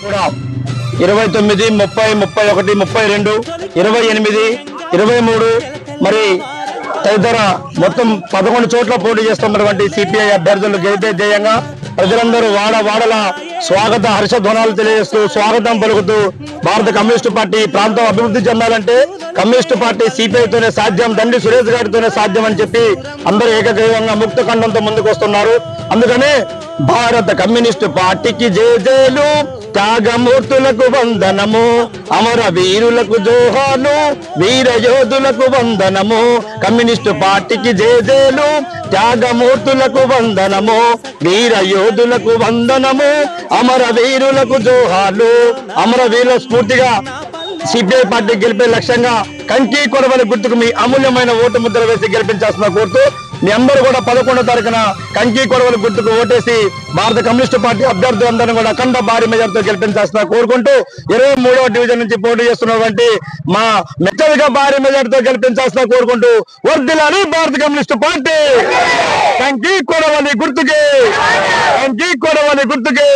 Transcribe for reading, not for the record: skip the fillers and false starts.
కూడా 29, 30, 31, 32, 28, 23 మరి తదితర మొత్తం 11 చోట్ల పోటీ చేస్తున్నటువంటి సిపిఐ అభ్యర్థులు గెలిపే ధ్యేయంగా ప్రజలందరూ వాడల స్వాగత హర్షధ్వనాలు తెలియజేస్తూ స్వాగతం పలుకుతూ భారత కమ్యూనిస్టు పార్టీ ప్రాంతం అభివృద్ధి చెందాలంటే కమ్యూనిస్టు పార్టీ సిపిఐతోనే సాధ్యం, దండి సురేష్ గారితోనే సాధ్యం అని చెప్పి అందరూ ఏకగ్రీవంగా ముక్త ఖండంతో ముందుకు వస్తున్నారు. అందుకనే భారత కమ్యూనిస్టు పార్టీకి జేజేలు, త్యాగమూర్తులకు వందనము, అమర వీరులకు జోహాలు, వీర యోధులకు వందనము. కమ్యూనిస్టు పార్టీకి జేజేలు, త్యాగమూర్తులకు వందనము, వీర యోధులకు వందనము, అమర వీరులకు జోహాలు. అమర వీరుల స్ఫూర్తిగా సిపిఐ పార్టీ గెలిపే లక్ష్యంగా కంకి కొడవలి గుర్తుకు మీ అమూల్యమైన ఓటు ముద్ర వేసి గెలిపించాల్సిన కోరుతూ మీ అందరూ కూడా 11వ తారీఖున కంకి కొడవలి గుర్తుకు ఓటేసి భారత కమ్యూనిస్టు పార్టీ అభ్యర్థులందరినీ కూడా అఖండ భారీ మెజార్టీతో గెలిపించాల్సిన కోరుకుంటూ 23వ డివిజన్ నుంచి పోటీ చేస్తున్నటువంటి మా మెచ్చవిగా భారీ మెజార్టీతో గెలిపించాల్సిన కోరుకుంటూ వర్ధిల్లాలి భారత కమ్యూనిస్టు పార్టీ. కంకి కొడవలి గుర్తుకే, కంకి కొడవలి గుర్తుకే.